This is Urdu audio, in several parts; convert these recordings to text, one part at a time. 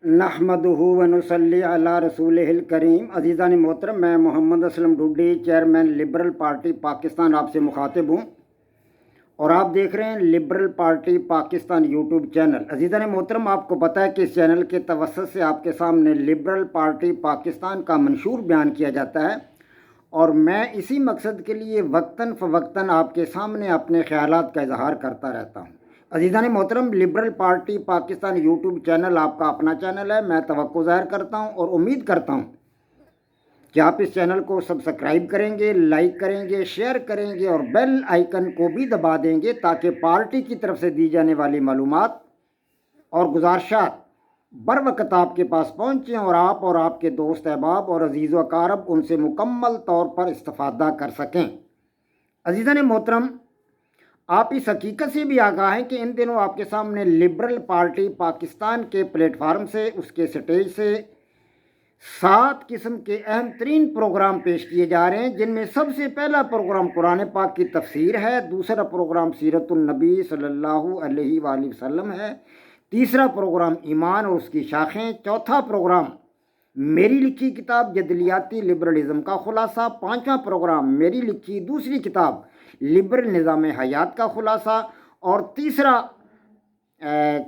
نحمدہ و نصلی علی رسولہ الکریم۔ عزیزان محترم، میں Muhammad Aslam Dodi, chairman liberal party Pakistan, آپ سے مخاطب ہوں اور آپ دیکھ رہے ہیں liberal party Pakistan YouTube channel. عزیزان محترم، آپ کو پتہ ہے کہ اس چینل کے توسط سے آپ کے سامنے لبرل پارٹی پاکستان کا منشور بیان کیا جاتا ہے اور میں اسی مقصد کے لیے وقتاً فوقتاً آپ کے سامنے اپنے خیالات کا اظہار کرتا رہتا ہوں۔ عزیزان محترم، liberal party Pakistan YouTube channel آپ کا اپنا چینل ہے۔ میں توقع ظاہر کرتا ہوں اور امید کرتا ہوں کہ آپ اس چینل کو سبسکرائب کریں گے، لائک کریں گے، شیئر کریں گے اور بیل آئیکن کو بھی دبا دیں گے تاکہ پارٹی کی طرف سے دی جانے والی معلومات اور گزارشات بر وقت آپ کے پاس پہنچیں اور آپ کے دوست احباب اور عزیز و اقارب ان سے مکمل طور پر استفادہ کر سکیں۔ عزیزان محترم، آپ اس حقیقت سے بھی آگاہ ہیں کہ ان دنوں آپ کے سامنے لبرل پارٹی پاکستان کے پلیٹ فارم سے، اس کے سٹیج سے 7 قسم کے اہم ترین پروگرام پیش کیے جا رہے ہیں، جن میں سب سے پہلا پروگرام قرآن پاک کی تفسیر ہے، دوسرا پروگرام سیرت النبی صلی اللہ علیہ وآلہ وسلم ہے، تیسرا پروگرام ایمان اور اس کی شاخیں، چوتھا پروگرام میری لکھی کتاب جدلیاتی لبرلزم کا خلاصہ، پانچواں پروگرام میری لکھی دوسری کتاب لبرل نظام حیات کا خلاصہ اور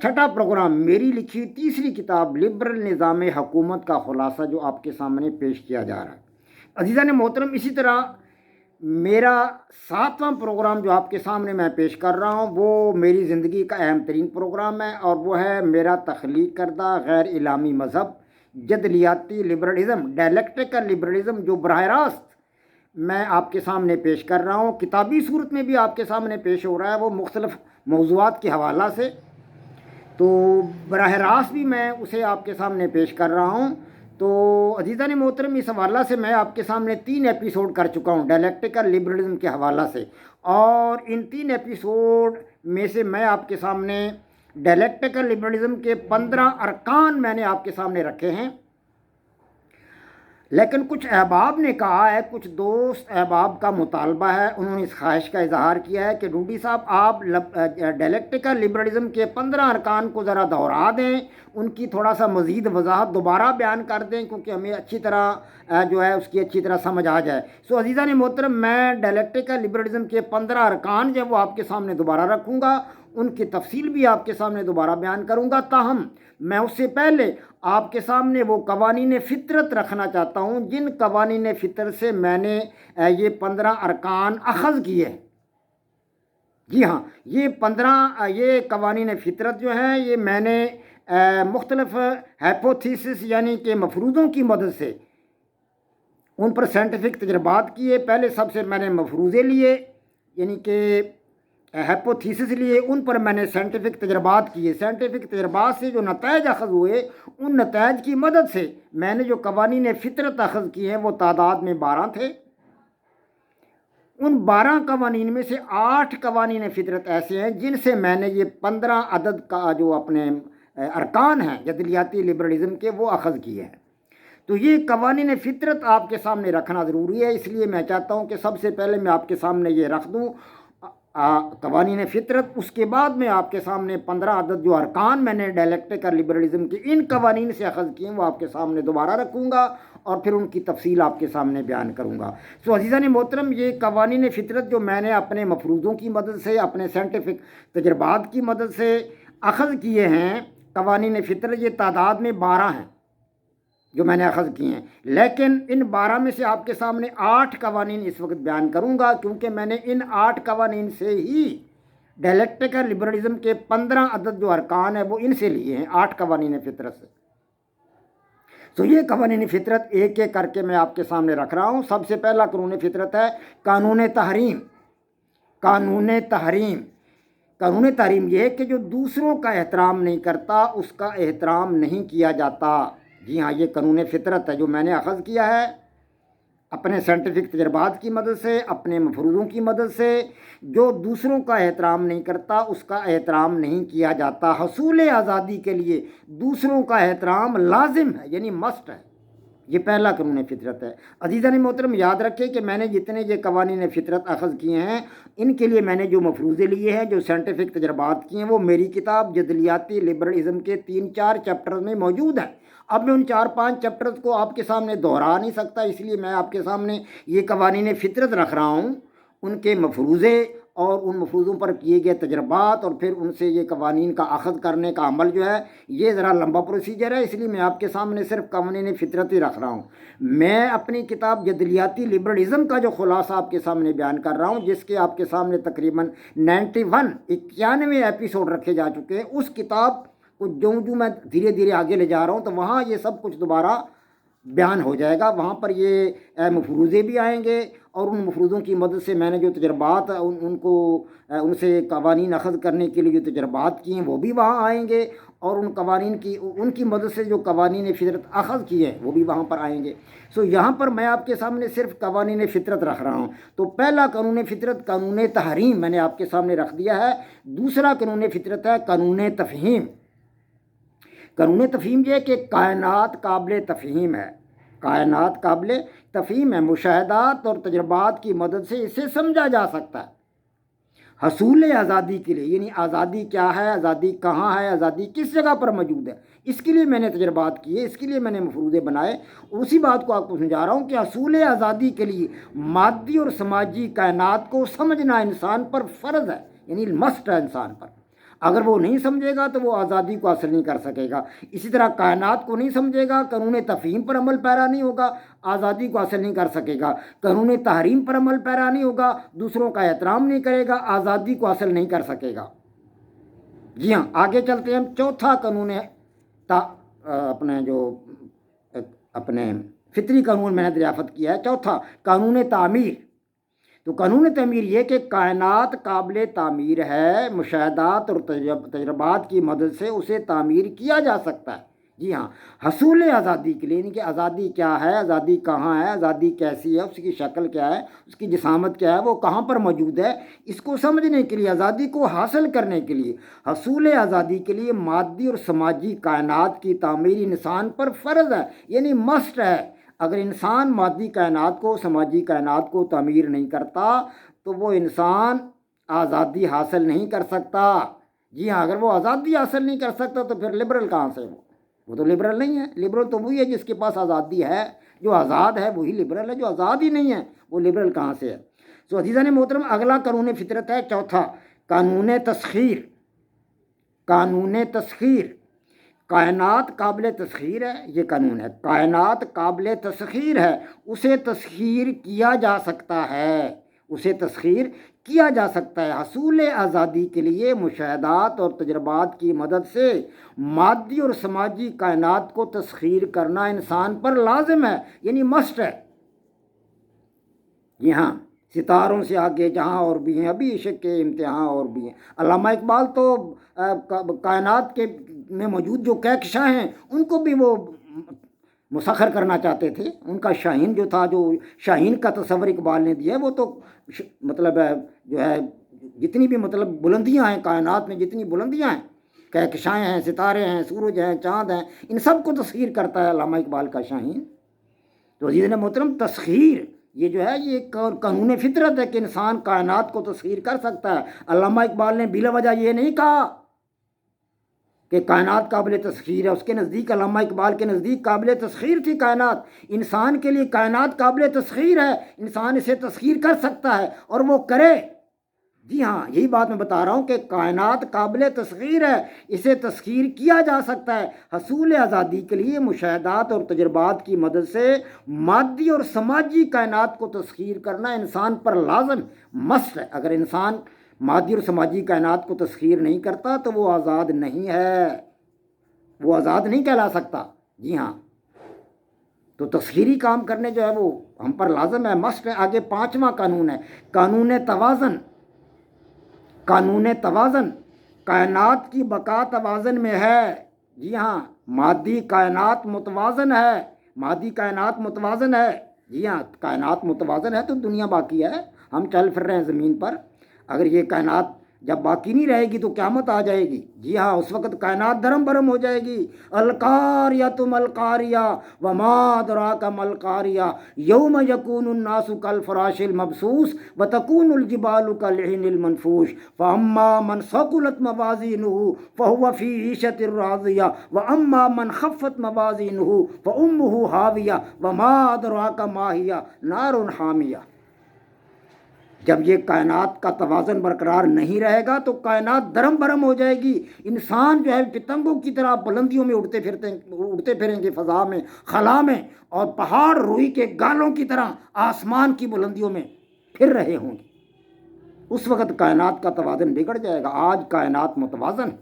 چھٹا پروگرام میری لکھی تیسری کتاب لبرل نظام حکومت کا خلاصہ جو آپ کے سامنے پیش کیا جا رہا ہے۔ عزیزان محترم، اسی طرح میرا 7واں پروگرام جو آپ کے سامنے میں پیش کر رہا ہوں وہ میری زندگی کا اہم ترین پروگرام ہے اور وہ ہے میرا تخلیق کردہ غیر الہامی مذہب جدلیاتی لبرلزم، ڈائلیکٹیکل لبرلزم، جو براہ راست میں آپ کے سامنے پیش کر رہا ہوں، کتابی صورت میں بھی آپ کے سامنے پیش ہو رہا ہے، وہ مختلف موضوعات کے حوالہ سے، تو براہ راست بھی میں اسے آپ کے سامنے پیش کر رہا ہوں۔ تو عزیزان محترم، اس حوالہ سے میں آپ کے سامنے 3 ایپیسوڈ کر چکا ہوں ڈائلیکٹیکل لبرلزم کے حوالہ سے، اور ان 3 ایپیسوڈ میں سے میں آپ کے سامنے ڈائلیکٹیکل لبرلزم کے 15 ارکان میں نے آپ کے سامنے رکھے ہیں، لیکن کچھ احباب نے کہا ہے، کچھ دوست احباب کا مطالبہ ہے، انہوں نے اس خواہش کا اظہار کیا ہے کہ ڈوڈی صاحب آپ ڈائلیکٹیکل لبرلزم کے 15 ارکان کو ذرا دہرا دیں، ان کی تھوڑا سا مزید وضاحت دوبارہ بیان کر دیں کیونکہ ہمیں اچھی طرح جو ہے اس کی اچھی طرح سمجھ آ جائے۔ عزیزان محترم، میں ڈائلیکٹیکل لبرلزم کے 15 ارکان جو وہ آپ کے سامنے دوبارہ رکھوں گا، ان کی تفصیل بھی آپ کے سامنے دوبارہ بیان کروں گا، تاہم میں اس سے پہلے آپ کے سامنے وہ قوانین فطرت رکھنا چاہتا ہوں جن قوانین فطرت سے میں نے یہ 15 ارکان اخذ کیے ہیں۔ جی ہاں، یہ قوانین فطرت جو ہیں یہ میں نے مختلف ہائپوتھیسس یعنی کہ مفروضوں کی مدد سے ان پر سائنٹیفک تجربات کیے۔ پہلے سب سے میں نے مفروضے لیے یعنی کہ ہائپوتھیسس لیے، ان پر میں نے سائنٹیفک تجربات کیے، سائنٹیفک تجربات سے جو نتائج اخذ ہوئے ان نتائج کی مدد سے میں نے جو قوانین فطرت اخذ کیے ہیں وہ تعداد میں 12 تھے۔ ان 12 قوانین میں سے 8 قوانین فطرت ایسے ہیں جن سے میں نے یہ 15 عدد کا جو اپنے ارکان ہیں جدلیاتی لبرلزم کے وہ اخذ کیے ہیں۔ تو یہ قوانین فطرت آپ کے سامنے رکھنا ضروری ہے، اس لیے میں چاہتا ہوں کہ سب سے پہلے میں آپ کے سامنے یہ رکھ دوں قوانین فطرت، اس کے بعد میں آپ کے سامنے 15 عدد جو ارکان میں نے ڈائلیکٹیکل لبرلزم کے ان قوانین سے اخذ کیے ہیں وہ آپ کے سامنے دوبارہ رکھوں گا اور پھر ان کی تفصیل آپ کے سامنے بیان کروں گا۔ عزیزان محترم، یہ قوانین فطرت جو میں نے اپنے مفروضوں کی مدد سے، اپنے سائنٹیفک تجربات کی مدد سے اخذ کیے ہیں، قوانین فطرت یہ تعداد میں 12 ہیں جو میں نے اخذ کیے ہیں، لیکن ان 12 میں سے آپ کے سامنے 8 قوانین اس وقت بیان کروں گا کیونکہ میں نے ان 8 قوانین سے ہی ڈائلیکٹیکل لبرلزم کے 15 عدد جو ارکان ہیں وہ ان سے لیے ہیں، 8 قوانین فطرت سے۔ یہ قوانین فطرت ایک ایک کر کے میں آپ کے سامنے رکھ رہا ہوں۔ سب سے پہلا قانون فطرت ہے قانون تحریم۔ قانون تحریم یہ ہے کہ جو دوسروں کا احترام نہیں کرتا اس کا احترام نہیں کیا جاتا۔ جی ہاں، یہ قانون فطرت ہے جو میں نے اخذ کیا ہے اپنے سائنٹیفک تجربات کی مدد سے، اپنے مفروضوں کی مدد سے۔ جو دوسروں کا احترام نہیں کرتا اس کا احترام نہیں کیا جاتا۔ حصول آزادی کے لیے دوسروں کا احترام لازم ہے یعنی مسٹ ہے، یہ پہلا قانون فطرت ہے۔ عزیزان محترم، یاد رکھیں کہ میں نے جتنے یہ قوانین فطرت اخذ کیے ہیں، ان کے لیے میں نے جو مفروضے لیے ہیں، جو سائنٹیفک تجربات کیے ہیں، وہ میری کتاب جدلیاتی لبرلزم کے 3-4 چیپٹر میں موجود ہیں۔ اب میں ان 4-5 چیپٹرز کو آپ کے سامنے دہرا نہیں سکتا، اس لیے میں آپ کے سامنے یہ قوانین فطرت رکھ رہا ہوں، ان کے مفروضے اور ان مفروضوں پر کیے گئے تجربات، اور پھر ان سے یہ قوانین کا اخذ کرنے کا عمل جو ہے، یہ ذرا لمبا پروسیجر ہے، اس لیے میں آپ کے سامنے صرف قوانین فطرت ہی رکھ رہا ہوں۔ میں اپنی کتاب جدلیاتی لبرلزم کا جو خلاصہ آپ کے سامنے بیان کر رہا ہوں، جس کے آپ کے سامنے تقریباً 91 ایپیسوڈ رکھے جا چکے ہیں، اس کتاب کو جو میں دھیرے دھیرے آگے لے جا رہا ہوں، تو وہاں یہ سب کچھ دوبارہ بیان ہو جائے گا۔ وہاں پر یہ مفروضے بھی آئیں گے، اور ان مفروضوں کی مدد سے میں نے جو تجربات ان سے قوانین اخذ کرنے کے لیے جو تجربات کیے ہیں، وہ بھی وہاں آئیں گے، اور ان قوانین کی ان کی مدد سے جو قوانین فطرت اخذ کیے ہیں، وہ بھی وہاں پر آئیں گے۔ یہاں پر میں آپ کے سامنے صرف قوانین فطرت رکھ رہا ہوں۔ تو پہلا قانون فطرت قانون تحریم میں نے آپ کے سامنے رکھ دیا ہے۔ دوسرا قانون فطرت ہے قانون تفہیم۔ قانون تفہیم یہ ہے کہ کائنات قابل تفہیم ہے، کائنات قابل تفہیم ہے، مشاہدات اور تجربات کی مدد سے اسے سمجھا جا سکتا ہے۔ حصول آزادی کے لیے، یعنی آزادی کیا ہے، آزادی کہاں ہے، آزادی کس جگہ پر موجود ہے، اس کے لیے میں نے تجربات کیے، اس کے لیے میں نے مفروضے بنائے۔ اسی بات کو آپ کو سمجھا رہا ہوں کہ حصول آزادی کے لیے مادی اور سماجی کائنات کو سمجھنا انسان پر فرض ہے، یعنی مسٹ ہے انسان پر۔ اگر وہ نہیں سمجھے گا تو وہ آزادی کو حاصل نہیں کر سکے گا۔ اسی طرح کائنات کو نہیں سمجھے گا، قانون تفہیم پر عمل پیرا نہیں ہوگا، آزادی کو حاصل نہیں کر سکے گا۔ قانون تحریم پر عمل پیرا نہیں ہوگا، دوسروں کا احترام نہیں کرے گا، آزادی کو حاصل نہیں کر سکے گا۔ جی ہاں، آگے چلتے ہیں۔ چوتھا قانون اپنے فطری قانون میں نے دریافت کیا ہے۔ چوتھا قانون تعمیر۔ تو قانون تعمیر یہ کہ کائنات قابل تعمیر ہے، مشاہدات اور تجربات کی مدد سے اسے تعمیر کیا جا سکتا ہے۔ جی ہاں، حصول آزادی کے لیے، یعنی کہ آزادی کیا ہے، آزادی کہاں ہے، آزادی کیسی ہے، اس کی شکل کیا ہے، اس کی جسامت کیا ہے، وہ کہاں پر موجود ہے، اس کو سمجھنے کے لیے، آزادی کو حاصل کرنے کے لیے، حصول آزادی کے لیے مادی اور سماجی کائنات کی تعمیر انسان پر فرض ہے، یعنی مسٹ ہے۔ اگر انسان مادی کائنات کو، سماجی کائنات کو تعمیر نہیں کرتا تو وہ انسان آزادی حاصل نہیں کر سکتا۔ جی ہاں، اگر وہ آزادی حاصل نہیں کر سکتا تو پھر لبرل کہاں سے؟ وہ تو لبرل نہیں ہے۔ لبرل تو وہی ہے جس کے پاس آزادی ہے، جو آزاد ہے وہی لبرل ہے، جو آزاد ہی نہیں ہے وہ لبرل کہاں سے ہے؟ عزیزان محترم، اگلا قانون فطرت ہے چوتھا، قانون تسخیر۔ قانون تسخیر، کائنات قابل تسخیر ہے، یہ قانون ہے، کائنات قابل تسخیر ہے، اسے تسخیر کیا جا سکتا ہے، اسے تسخیر کیا جا سکتا ہے۔ حصول آزادی کے لیے مشاہدات اور تجربات کی مدد سے مادی اور سماجی کائنات کو تسخیر کرنا انسان پر لازم ہے، یعنی مسٹ ہے۔ جی ہاں، ستاروں سے آگے جہاں اور بھی ہیں، ابھی عشق کے امتحان اور بھی ہیں۔ علامہ اقبال تو کائنات کے میں موجود جو کہکشاں ہیں ان کو بھی وہ مسخر کرنا چاہتے تھے۔ ان کا شاہین جو تھا، جو شاہین کا تصور اقبال نے دیا ہے، وہ تو مطلب جو ہے جتنی بھی مطلب بلندیاں ہیں کائنات میں، جتنی بلندیاں ہیں، کہکشائیں ہیں، ستارے ہیں، سورج ہیں، چاند ہیں، ان سب کو تسخیر کرتا ہے علامہ اقبال کا شاہین۔ تو عزیزان محترم، تسخیر یہ جو ہے یہ قانون فطرت ہے کہ انسان کائنات کو تسخیر کر سکتا ہے۔ علامہ اقبال نے بلا وجہ یہ نہیں کہا کہ کائنات قابل تسخیر ہے، اس کے نزدیک، علامہ اقبال کے نزدیک قابل تسخیر تھی کائنات۔ انسان کے لیے کائنات قابل تسخیر ہے، انسان اسے تسخیر کر سکتا ہے اور وہ کرے۔ جی ہاں، یہی بات میں بتا رہا ہوں کہ کائنات قابل تسخیر ہے، اسے تسخیر کیا جا سکتا ہے۔ حصول آزادی کے لیے مشاہدات اور تجربات کی مدد سے مادی اور سماجی کائنات کو تسخیر کرنا انسان پر لازم مسٹ ہے۔ اگر انسان مادی اور سماجی کائنات کو تسخیر نہیں کرتا تو وہ آزاد نہیں ہے، وہ آزاد نہیں کہلا سکتا۔ جی ہاں، تو تسخیری کام کرنے جو ہے وہ ہم پر لازم ہے، مسٹ ہے۔ آگے پانچواں قانون ہے قانون توازن۔ قانون توازن، کائنات کی بقا توازن میں ہے۔ جی ہاں، مادی کائنات متوازن ہے، مادی کائنات متوازن ہے۔ جی ہاں، کائنات متوازن ہے تو دنیا باقی ہے، ہم چل پھر رہے ہیں زمین پر۔ اگر یہ کائنات جب باقی نہیں رہے گی تو قیامت آ جائے گی. جی ہاں، اس وقت کائنات دھرم برم ہو جائے گی. القاریۃ ملقاریہ وما ادراک ملقاریہ یوم یکون الناس کالفراش المبثوث وتکون الجبال کالعہن المنفوش فاما من ثقلت موازینہ فهو فی عیشۃ راضیہ واما من خفت موازینہ فامہ ہاویہ وما ادراک ما ہی نار حامیہ. جب یہ کائنات کا توازن برقرار نہیں رہے گا تو کائنات درم برم ہو جائے گی. انسان جو ہے پتنگوں کی طرح بلندیوں میں اڑتے پھریں گے فضا میں، خلا میں، اور پہاڑ روئی کے گالوں کی طرح آسمان کی بلندیوں میں پھر رہے ہوں گے. اس وقت کائنات کا توازن بگڑ جائے گا. آج کائنات متوازن ہے،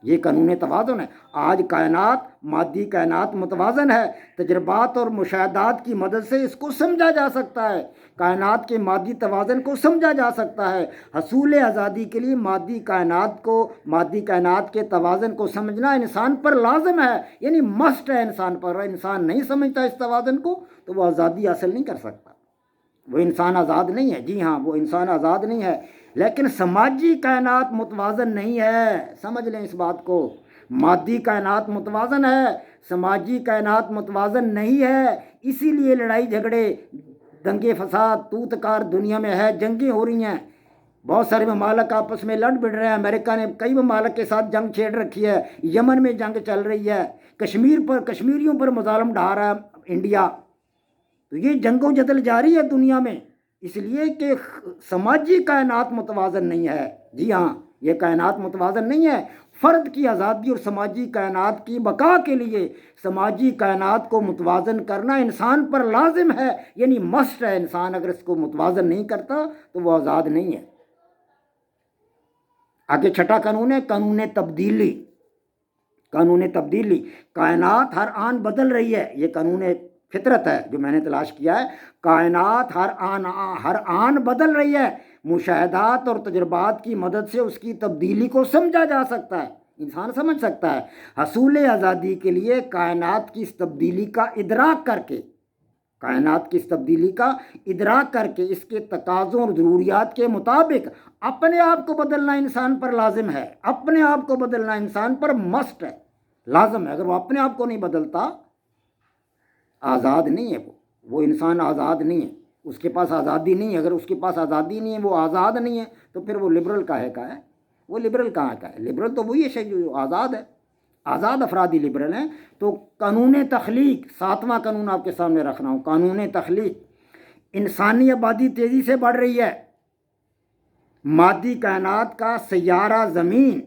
یہ قانون توازن ہے. آج کائنات، مادی کائنات متوازن ہے. تجربات اور مشاہدات کی مدد سے اس کو سمجھا جا سکتا ہے. کائنات کے مادی توازن کو سمجھا جا سکتا ہے. حصول آزادی کے لیے مادی کائنات کے توازن کو سمجھنا انسان پر لازم ہے، یعنی مسٹ ہے انسان پر. انسان نہیں سمجھتا اس توازن کو تو وہ آزادی حاصل نہیں کر سکتا، وہ انسان آزاد نہیں ہے. جی ہاں، وہ انسان آزاد نہیں ہے. لیکن سماجی کائنات متوازن نہیں ہے، سمجھ لیں اس بات کو. مادی کائنات متوازن ہے، سماجی کائنات متوازن نہیں ہے. اسی لیے لڑائی جھگڑے، دنگے فساد توت کار دنیا میں ہے. جنگیں ہو رہی ہیں، بہت سارے ممالک آپس میں لڑ بڑھ رہے ہیں. امریکہ نے کئی ممالک کے ساتھ جنگ چھیڑ رکھی ہے. یمن میں جنگ چل رہی ہے. کشمیریوں پر مظالم ڈھا رہا ہے انڈیا. تو یہ جنگ و جدل جاری ہے دنیا میں، اس لیے کہ سماجی کائنات متوازن نہیں ہے. جی ہاں، یہ کائنات متوازن نہیں ہے. فرد کی آزادی اور سماجی کائنات کی بقا کے لیے سماجی کائنات کو متوازن کرنا انسان پر لازم ہے، یعنی مسٹ ہے. انسان اگر اس کو متوازن نہیں کرتا تو وہ آزاد نہیں ہے. آگے چھٹا قانون ہے قانون تبدیلی. قانون تبدیلی، کائنات ہر آن بدل رہی ہے. یہ قانون فطرت ہے جو میں نے تلاش کیا ہے. کائنات ہر آن بدل رہی ہے. مشاہدات اور تجربات کی مدد سے اس کی تبدیلی کو سمجھا جا سکتا ہے، انسان سمجھ سکتا ہے. حصول آزادی کے لیے کائنات کی اس تبدیلی کا ادراک کر کے اس کے تقاضوں اور ضروریات کے مطابق اپنے آپ کو بدلنا انسان پر لازم ہے. اپنے آپ کو بدلنا انسان پر مسٹ ہے، لازم ہے. اگر وہ اپنے آپ کو نہیں بدلتا، آزاد نہیں ہے. وہ انسان آزاد نہیں ہے، اس کے پاس آزادی نہیں ہے. اگر اس کے پاس آزادی نہیں ہے، وہ آزاد نہیں ہے، تو پھر وہ لبرل کا ہے. وہ لبرل کہاں کا ہے؟ لبرل تو وہی ہے جو آزاد ہے. آزاد افراد ہی لبرل ہیں. تو قانون تخلیق، 7واں قانون آپ کے سامنے رکھ رہا ہوں. قانون تخلیق. انسانی آبادی تیزی سے بڑھ رہی ہے. مادی کائنات کا سیارہ زمین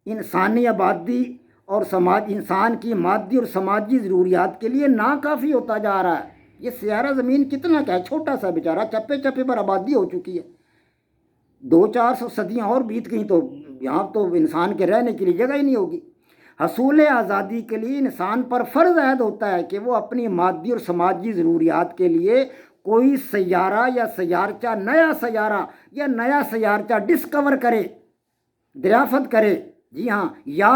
انسانی آبادی اور انسان کی مادی اور سماجی ضروریات کے لیے ناکافی ہوتا جا رہا ہے. یہ سیارہ زمین کتنا کا ہے؟ چھوٹا سا بیچارہ، چپے چپے پر آبادی ہو چکی ہے. 200-400 صدیاں اور بیت گئیں تو یہاں تو انسان کے رہنے کے لیے جگہ ہی نہیں ہوگی. حصول آزادی کے لیے انسان پر فرض عائد ہوتا ہے کہ وہ اپنی مادی اور سماجی ضروریات کے لیے کوئی سیارہ یا سیارچہ، نیا سیارہ یا نیا سیارچہ ڈسکور کرے، دریافت کرے. جی ہاں، یا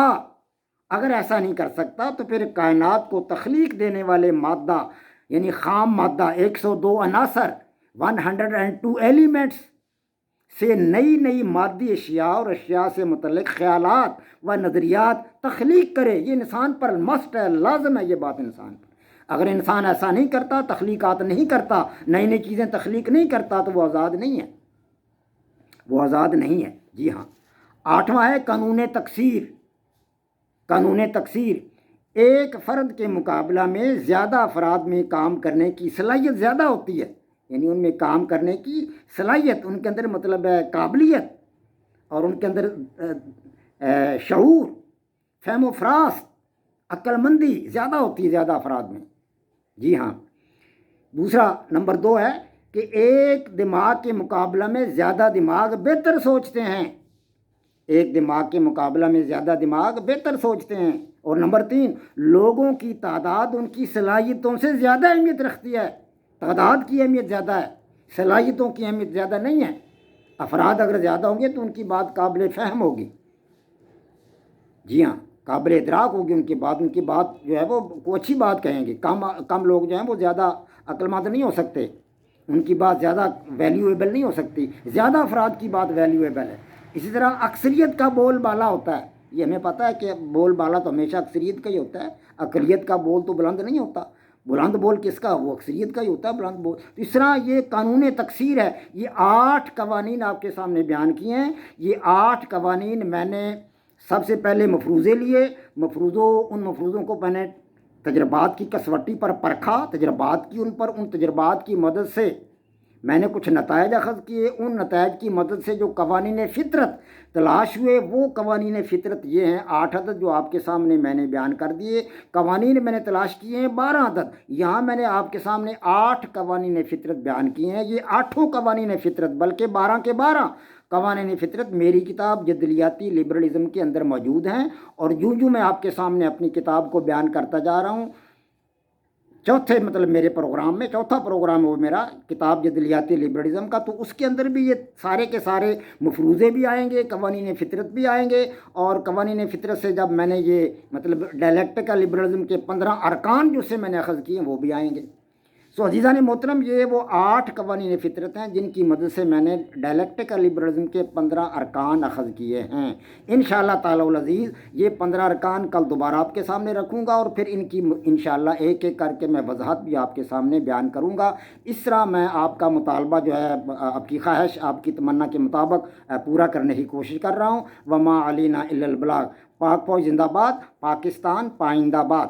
اگر ایسا نہیں کر سکتا تو پھر کائنات کو تخلیق دینے والے مادہ، یعنی خام مادہ 102 عناصر 102 ایلیمنٹس سے نئی مادی اشیاء اور اشیاء سے متعلق خیالات و نظریات تخلیق کرے. یہ انسان پر مسٹ ہے، لازم ہے یہ بات انسان پر. اگر انسان ایسا نہیں کرتا، تخلیقات نہیں کرتا، نئی چیزیں تخلیق نہیں کرتا، تو وہ آزاد نہیں ہے. وہ آزاد نہیں ہے. جی ہاں. 8واں ہے قانون تکثیر. قانون تکثیر، ایک فرد کے مقابلہ میں زیادہ افراد میں کام کرنے کی صلاحیت زیادہ ہوتی ہے. یعنی ان میں کام کرنے کی صلاحیت، ان کے اندر مطلب ہے قابلیت، اور ان کے اندر شعور، فہم و فراست، عقل مندی زیادہ ہوتی ہے زیادہ افراد میں. جی ہاں. دوسرا نمبر 2 ہے کہ ایک دماغ کے مقابلہ میں زیادہ دماغ بہتر سوچتے ہیں. ایک دماغ کے مقابلہ میں زیادہ دماغ بہتر سوچتے ہیں. اور نمبر 3، لوگوں کی تعداد ان کی صلاحیتوں سے زیادہ اہمیت رکھتی ہے. تعداد کی اہمیت زیادہ ہے، صلاحیتوں کی اہمیت زیادہ نہیں ہے. افراد اگر زیادہ ہوں گے تو ان کی بات قابل فہم ہوگی. جی ہاں، قابل ادراک ہوگی. ان کی بات جو ہے وہ اچھی بات کہیں گے. کم لوگ جو ہیں وہ زیادہ عقل مند نہیں ہو سکتے، ان کی بات زیادہ ویلیویبل نہیں ہو سکتی. زیادہ افراد کی بات ویلیویبل ہے. اسی طرح اکثریت کا بول بالا ہوتا ہے، یہ ہمیں پتہ ہے کہ بول بالا تو ہمیشہ اکثریت کا ہی ہوتا ہے، اقلیت کا بول تو بلند نہیں ہوتا، بلند بول کس کا؟ وہ اکثریت کا ہی ہوتا ہے بلند بول۔ تو اس طرح یہ قانون تکثیر ہے۔ یہ 8 قوانین آپ کے سامنے بیان کیے ہیں۔ یہ 8 قوانین میں نے سب سے پہلے مفروضے لیے، ان مفروضوں کو میں نے تجربات کی کسوٹی پر پرکھا، تجربات کی ان تجربات کی مدد سے میں نے کچھ نتائج اخذ کیے۔ ان نتائج کی مدد سے جو قوانین فطرت تلاش ہوئے، وہ قوانین فطرت یہ ہیں 8 عدد جو آپ کے سامنے میں نے بیان کر دیے۔ قوانین میں نے تلاش کیے ہیں 12 عدد، یہاں میں نے آپ کے سامنے 8 قوانین فطرت بیان کیے ہیں۔ یہ 8 قوانین فطرت بلکہ 12 کے 12 قوانین فطرت میری کتاب جدلیاتی لبرلزم کے اندر موجود ہیں، اور یوں میں آپ کے سامنے اپنی کتاب کو بیان کرتا جا رہا ہوں۔ میرے پروگرام میں چوتھا پروگرام ہے وہ میرا کتاب جدلیاتی لبرلزم کا، تو اس کے اندر بھی یہ سارے کے سارے مفروضے بھی آئیں گے، قوانین فطرت بھی آئیں گے، اور قوانین فطرت سے جب میں نے یہ ڈائلیکٹیکل لبرلزم کے 15 ارکان جو سے میں نے اخذ کیے ہیں وہ بھی آئیں گے۔ عزیزان محترم، یہ وہ 8 قوانین فطرت ہیں جن کی مدد سے میں نے ڈائلیکٹیکل لبرلزم کے 15 ارکان اخذ کیے ہیں۔ انشاءاللہ تعالی العزیز یہ 15 ارکان کل دوبارہ آپ کے سامنے رکھوں گا، اور پھر ان کی انشاءاللہ ایک ایک کر کے میں وضاحت بھی آپ کے سامنے بیان کروں گا۔ اس طرح میں آپ کا مطالبہ جو ہے، آپ کی خواہش، آپ کی تمنا کے مطابق پورا کرنے کی کوشش کر رہا ہوں۔ وما علینا الا البلاغ۔ پاک فوج زندہ باد، پاکستان پائندہ باد۔